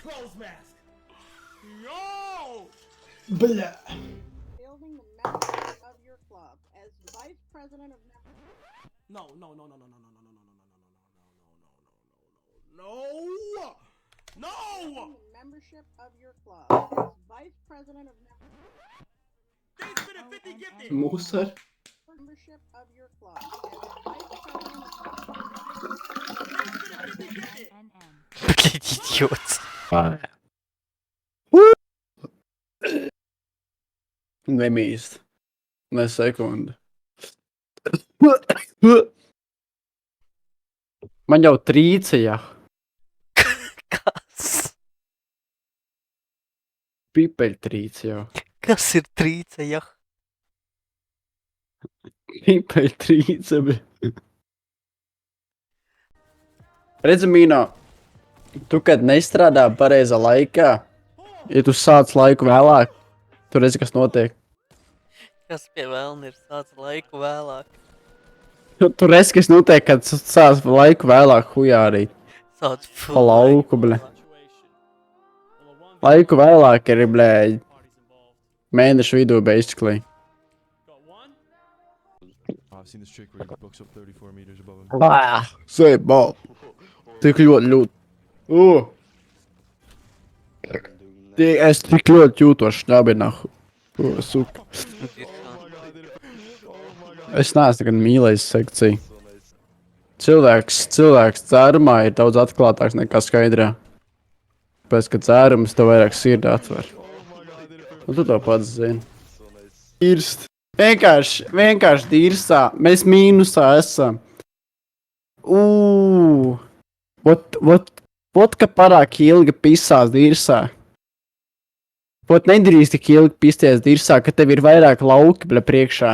clothes mask. Yo! Blah. Building the membership of your club as vice president of membership. No. Building the membership of your club as vice president of membership. Thanks for the 50 gifted. Musar. Membership of your club as vice president of Thanks for the 50 gifted. Jaki idiot. Nemīst. Ne sekundi. Man jau trīcija. Kas? Pipeļtrīce jau. Kas ir trīce, ja? Pipeļtrīce, bet... Redzi, Mīno, tu, kad nestrādā pareizā laikā, ja tu sāc laiku vēlāk, tu redzi, kas notiek. Kas pie vēlna ir sāc laiku vēlāk? Tu redzi, kas notiek, kad sāc laiku vēlāk hujārīt. Sāc Pa lauku, ble. Laiku vēlāk ir, blēģi, mēnešu vidū, basically. I've seen this trick where he books up 34 meters above him. Say, ball. Tik ļoti. Es tik ļoti jūtos šņabinah. Suka. Es neesmu nekad mīlējis sekciju. Cilvēks dzērumā ir daudz atklātāks nekā skaidrā. Pēc, ka dzērums tev vairāk sirdi atver. Un tu to pats zini. Dirst. Vienkārši dirsā. Mēs mīnusā esam. Vot, ka parāk ilgi pisās dirsā. Vot nedrīkst tik ilgi pisties dirsā, ka tev ir vairāk lauki, bļa, priekšā.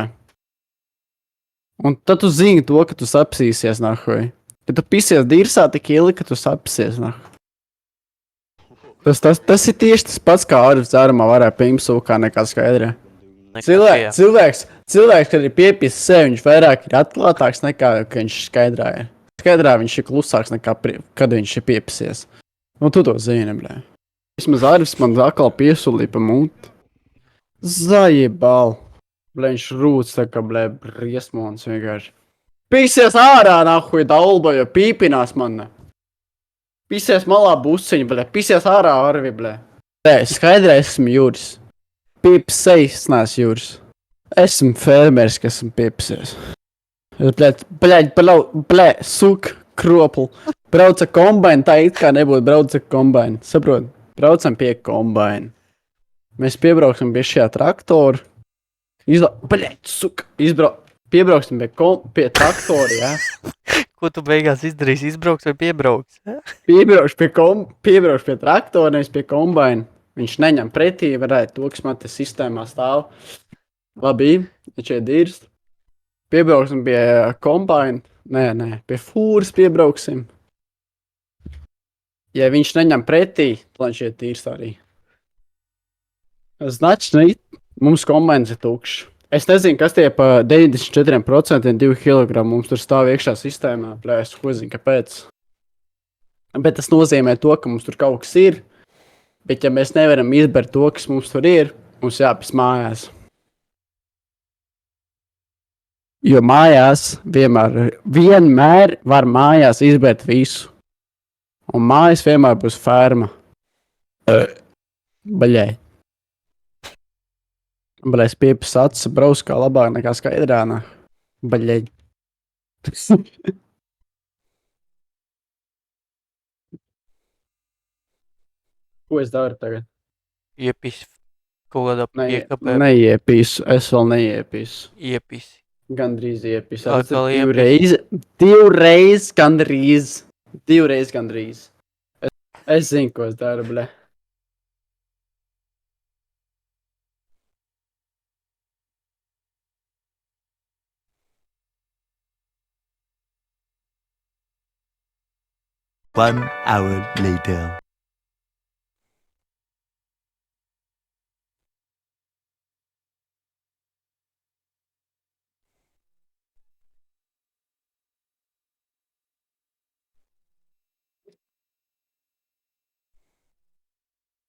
Un tad tu zini to, ka tu sapsīsies, nahuj. Kad tu pisies dirsā tik ilgi, ka tu sapsies, nahuj. Tas ir tieši tas pats, kā Arvis dzērumā varēja pimsūkā nekā skaidrā. Cilvēks, kad ir piepis sev, viņš vairāk ir atklātāks nekā, ka viņš skaidrā ir. Skaidrā viņš ir klusāks nekā, kad viņš ir piepisies. Nu, tu to zini, blē. Vismaz Arvis man atkal piesulīja pa muti. Zajebal. Blē, viņš rūc tā kā, blē, briesmons vienkārši. Pīsies ārā, nahuj, dalboja, pīpinās man. Pīsies malā busiņu, blē, pīsies ārā, Arvi, blē. Blē, skaidrā esmu Juris. Pīpsejs, nās Juris. Esmu fermeris, kas esmu pīpsies. Blē, suk, kropl. Brauca kombaini, tā it kā nebūtu brauca kombaini. Saprot? Braucam pie kombaini. Mēs piebrauksim pie šajā traktoru. Piebrauksim pie traktora, jā. Ko tu beigās izdarīsi? Izbrauks vai piebrauks? Piebraukšu pie traktora, nevis pie kombaina. Viņš neņem pretī, varētu to, kas man te sistēmā stāv. Labi, viņš ir dirst. Piebrauksim pie kombaina. Nē, pie fūras piebrauksim. Ja viņš neņem pretī, tad viņš ir dirst arī. Značni, mums kombains ir tukšs. Es nezinu, kas tie pa 94% 2 kg mums tur stāv iekšā sistēmā. Es ko zinu, kāpēc. Bet tas nozīmē to, ka mums tur kaut kas ir. Bet ja mēs nevaram izbērt to, kas mums tur ir, mums jāpis mājās. Jo mājās vienmēr var mājās izbērt visu. Un mājas vienmēr būs ferma. Baļai. Baļai, es piepis acis, brauc kā labāk nekā skaidrānā. Baļai. Ko es daru tagad? Iepis kaut kādā piekapē. Neiepisu, es vēl neiepisu. Iepisi. Gandrīz iepisu. Atkal Divreiz gandrīz. Es zinu, ko es daru, ble. One hour later.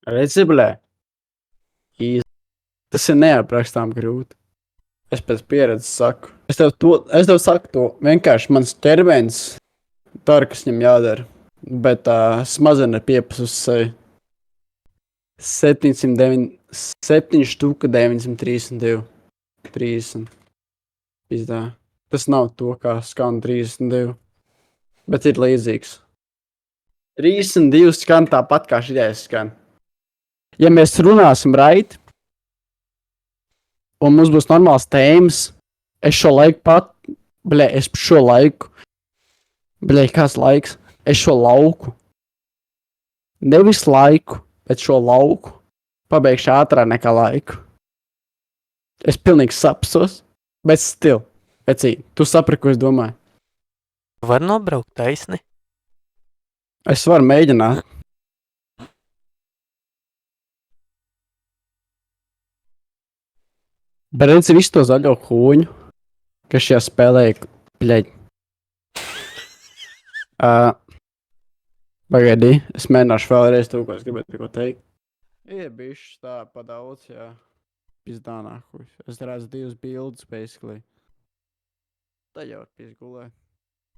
Redzi, blē. Tas ir neaprakstām grūti. Es pēc pieredzes saku. Es tev saku to. Vienkārši mans ķermenis dara, kas viņam jādara. Bet tā smazena piepas uz seju. 7,932. 30. Pizdā. Tas nav to, kā skan 32. Bet ir līdzīgs. 32 skan tāpat, kā šitais skan. Ja mēs runāsim raiti, un mums būs normāls tēmas, es šo laiku kāds laiks, es šo lauku, nevis laiku, bet šo lauku, pabeigšu ātrāk nekā laiku. Es pilnīgi sapsos, bet stil, vecīt, tu saprati, ko es domāju. Var nobraukt taisni? Es varu mēģināt. Bet redzi visu to zaļo kūņu, kas šajā spēlēja, bļeģ. Pagaidī, es mēģināšu vēlreiz to, ko es gribētu tikko teikt. Ir bišķi tā pa daudz, jā. Pizdā nākuši. Es redzu 2 bildes, basically. Tā jau ir pizgulē.